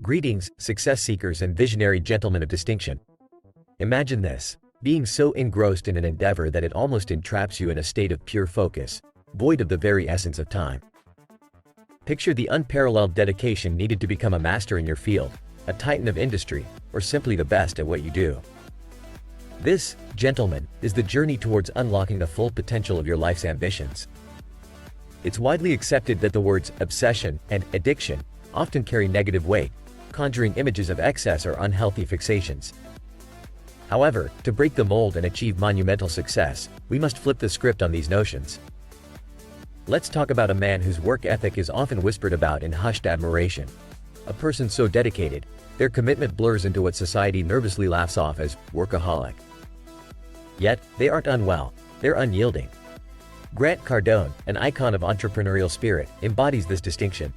Greetings, success seekers and visionary gentlemen of distinction. Imagine this, being so engrossed in an endeavor that it almost entraps you in a state of pure focus, void of the very essence of time. Picture the unparalleled dedication needed to become a master in your field, a titan of industry, or simply the best at what you do. This, gentlemen, is the journey towards unlocking the full potential of your life's ambitions. It's widely accepted that the words obsession and addiction often carry negative weight, conjuring images of excess or unhealthy fixations. However, to break the mold and achieve monumental success, we must flip the script on these notions. Let's talk about a man whose work ethic is often whispered about in hushed admiration. A person so dedicated, their commitment blurs into what society nervously laughs off as workaholic. Yet, they aren't unwell, they're unyielding. Grant Cardone, an icon of entrepreneurial spirit, embodies this distinction.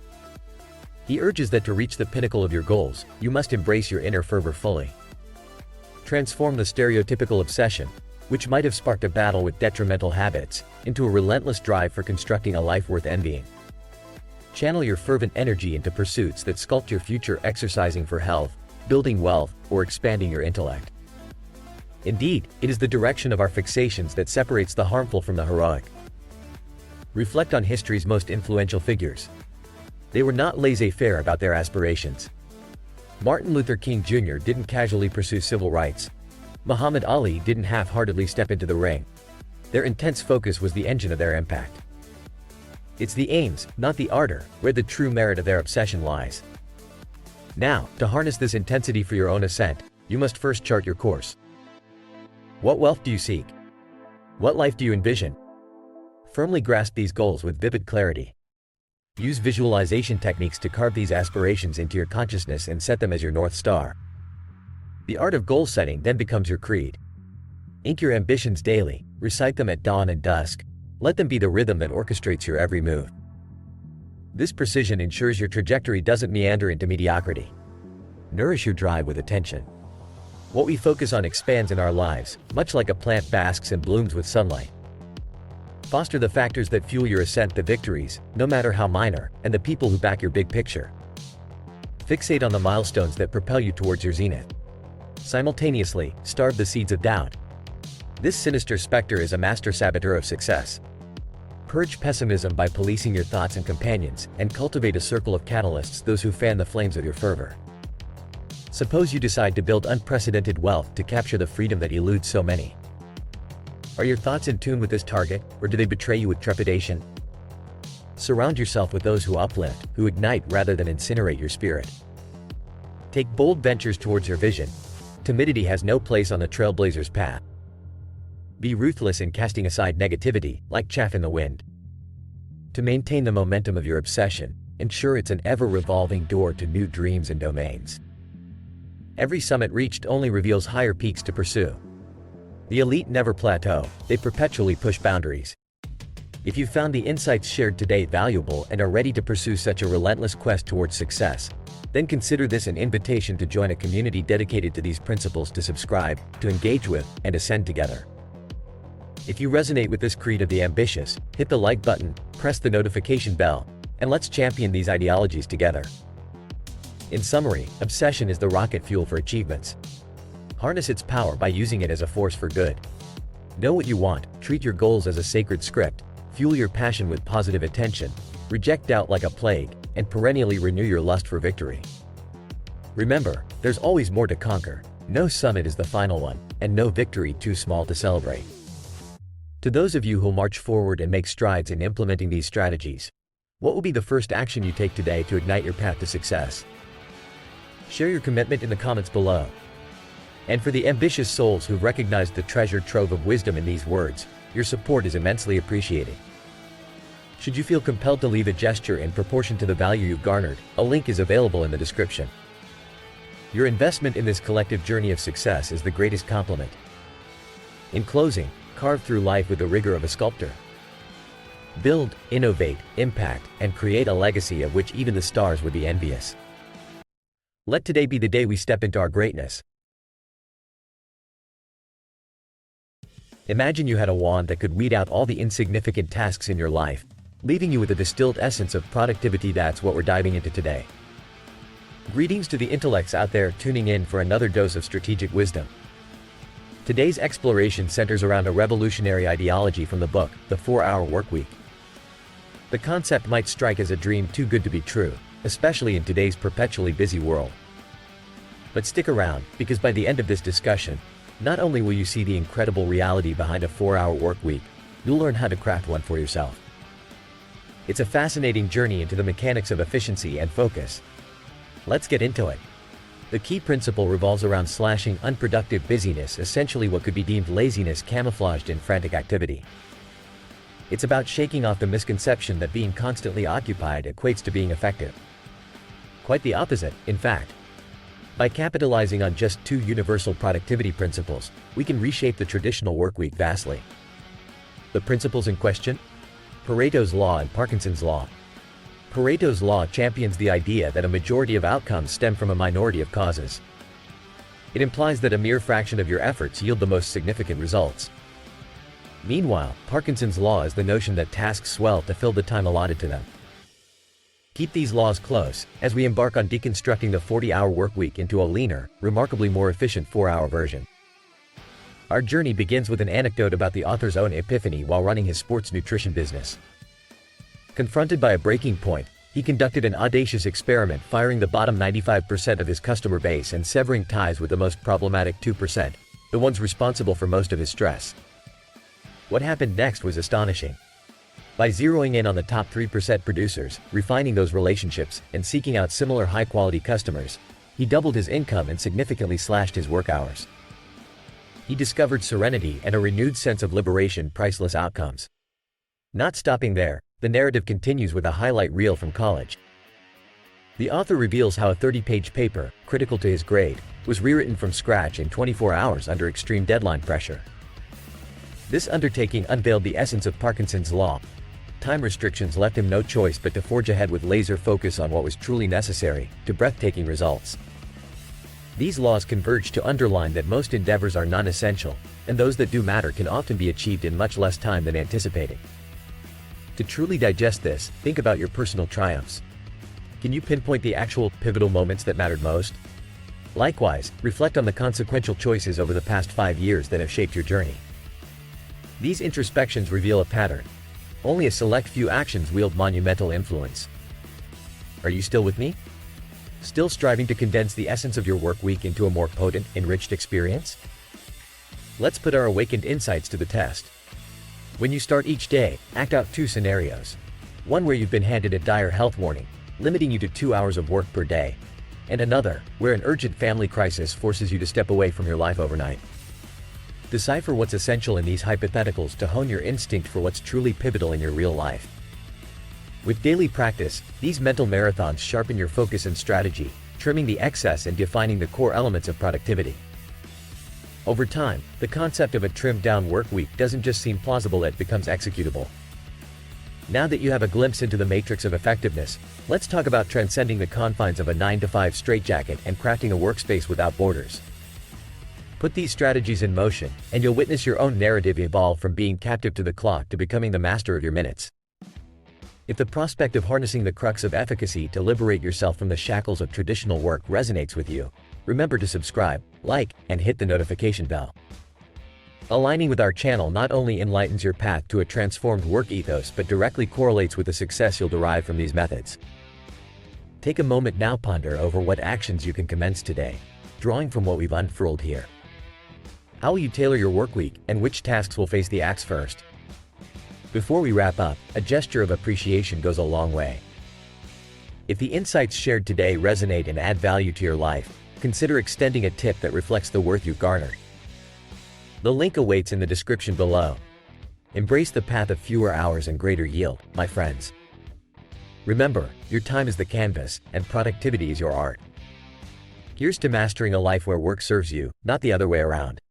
He urges that to reach the pinnacle of your goals, you must embrace your inner fervor fully. Transform the stereotypical obsession, which might have sparked a battle with detrimental habits, into a relentless drive for constructing a life worth envying. Channel your fervent energy into pursuits that sculpt your future, exercising for health, building wealth, or expanding your intellect. Indeed, it is the direction of our fixations that separates the harmful from the heroic. Reflect on history's most influential figures. They were not laissez-faire about their aspirations. Martin Luther King Jr. didn't casually pursue civil rights. Muhammad Ali didn't half-heartedly step into the ring. Their intense focus was the engine of their impact. It's the aims, not the ardor, where the true merit of their obsession lies. Now, to harness this intensity for your own ascent, you must first chart your course. What wealth do you seek? What life do you envision? Firmly grasp these goals with vivid clarity. Use visualization techniques to carve these aspirations into your consciousness and set them as your North Star. The art of goal setting then becomes your creed. Ink your ambitions daily, recite them at dawn and dusk. Let them be the rhythm that orchestrates your every move. This precision ensures your trajectory doesn't meander into mediocrity. Nourish your drive with attention. What we focus on expands in our lives, much like a plant basks and blooms with sunlight. Foster the factors that fuel your ascent, the victories, no matter how minor, and the people who back your big picture. Fixate on the milestones that propel you towards your zenith. Simultaneously, starve the seeds of doubt. This sinister specter is a master saboteur of success. Purge pessimism by policing your thoughts and companions, and cultivate a circle of catalysts, those who fan the flames of your fervor. Suppose you decide to build unprecedented wealth to capture the freedom that eludes so many. Are your thoughts in tune with this target, or do they betray you with trepidation? Surround yourself with those who uplift, who ignite rather than incinerate your spirit. Take bold ventures towards your vision. Timidity has no place on the trailblazer's path. Be ruthless in casting aside negativity, like chaff in the wind. To maintain the momentum of your obsession, ensure it's an ever-revolving door to new dreams and domains. Every summit reached only reveals higher peaks to pursue. The elite never plateau, they perpetually push boundaries. If you found the insights shared today valuable and are ready to pursue such a relentless quest towards success, then consider this an invitation to join a community dedicated to these principles, to subscribe, to engage with, and ascend together. If you resonate with this creed of the ambitious, hit the like button, press the notification bell, and let's champion these ideologies together. In summary, obsession is the rocket fuel for achievements. Harness its power by using it as a force for good. Know what you want, treat your goals as a sacred script, fuel your passion with positive attention, reject doubt like a plague, and perennially renew your lust for victory. Remember, there's always more to conquer. No summit is the final one, and no victory too small to celebrate. To those of you who'll march forward and make strides in implementing these strategies, what will be the first action you take today to ignite your path to success? Share your commitment in the comments below. And for the ambitious souls who've recognized the treasure trove of wisdom in these words, your support is immensely appreciated. Should you feel compelled to leave a gesture in proportion to the value you've garnered, a link is available in the description. Your investment in this collective journey of success is the greatest compliment. In closing, carve through life with the rigor of a sculptor. Build, innovate, impact, and create a legacy of which even the stars would be envious. Let today be the day we step into our greatness. Imagine you had a wand that could weed out all the insignificant tasks in your life, leaving you with a distilled essence of productivity. That's what we're diving into today. Greetings to the intellects out there tuning in for another dose of strategic wisdom. Today's exploration centers around a revolutionary ideology from the book, The 4-Hour Workweek. The concept might strike as a dream too good to be true, especially in today's perpetually busy world. But stick around, because by the end of this discussion, not only will you see the incredible reality behind a 4-hour workweek, you'll learn how to craft one for yourself. It's a fascinating journey into the mechanics of efficiency and focus. Let's get into it. The key principle revolves around slashing unproductive busyness, essentially what could be deemed laziness camouflaged in frantic activity. It's about shaking off the misconception that being constantly occupied equates to being effective. Quite the opposite, in fact. By capitalizing on just two universal productivity principles, we can reshape the traditional workweek vastly. The principles in question? Pareto's Law and Parkinson's Law. Pareto's Law champions the idea that a majority of outcomes stem from a minority of causes. It implies that a mere fraction of your efforts yield the most significant results. Meanwhile, Parkinson's Law is the notion that tasks swell to fill the time allotted to them. Keep these laws close, as we embark on deconstructing the 40-hour workweek into a leaner, remarkably more efficient 4-hour version. Our journey begins with an anecdote about the author's own epiphany while running his sports nutrition business. Confronted by a breaking point, he conducted an audacious experiment, firing the bottom 95% of his customer base and severing ties with the most problematic 2%, the ones responsible for most of his stress. What happened next was astonishing. By zeroing in on the top 3% producers, refining those relationships, and seeking out similar high-quality customers, he doubled his income and significantly slashed his work hours. He discovered serenity and a renewed sense of liberation, priceless outcomes. Not stopping there, the narrative continues with a highlight reel from college. The author reveals how a 30-page paper, critical to his grade, was rewritten from scratch in 24 hours under extreme deadline pressure. This undertaking unveiled the essence of Parkinson's Law. Time restrictions left him no choice but to forge ahead with laser focus on what was truly necessary, to breathtaking results. These laws converge to underline that most endeavors are non-essential, and those that do matter can often be achieved in much less time than anticipated. To truly digest this, think about your personal triumphs. Can you pinpoint the actual, pivotal moments that mattered most? Likewise, reflect on the consequential choices over the past 5 years that have shaped your journey. These introspections reveal a pattern. Only a select few actions wield monumental influence. Are you still with me? Still striving to condense the essence of your work week into a more potent, enriched experience? Let's put our awakened insights to the test. When you start each day, act out 2 scenarios. One where you've been handed a dire health warning, limiting you to 2 hours of work per day, and another, where an urgent family crisis forces you to step away from your life overnight. Decipher what's essential in these hypotheticals to hone your instinct for what's truly pivotal in your real life. With daily practice, these mental marathons sharpen your focus and strategy, trimming the excess and defining the core elements of productivity. Over time, the concept of a trimmed-down work week doesn't just seem plausible, it becomes executable. Now that you have a glimpse into the matrix of effectiveness, let's talk about transcending the confines of a 9-to-5 straitjacket and crafting a workspace without borders. Put these strategies in motion, and you'll witness your own narrative evolve from being captive to the clock to becoming the master of your minutes. If the prospect of harnessing the crux of efficacy to liberate yourself from the shackles of traditional work resonates with you, remember to subscribe, like, and hit the notification bell. Aligning with our channel not only enlightens your path to a transformed work ethos but directly correlates with the success you'll derive from these methods. Take a moment now, ponder over what actions you can commence today, drawing from what we've unfurled here. How will you tailor your work week, and which tasks will face the axe first? Before we wrap up, a gesture of appreciation goes a long way. If the insights shared today resonate and add value to your life, consider extending a tip that reflects the worth you've garnered. The link awaits in the description below. Embrace the path of fewer hours and greater yield, my friends. Remember, your time is the canvas, and productivity is your art. Here's to mastering a life where work serves you, not the other way around.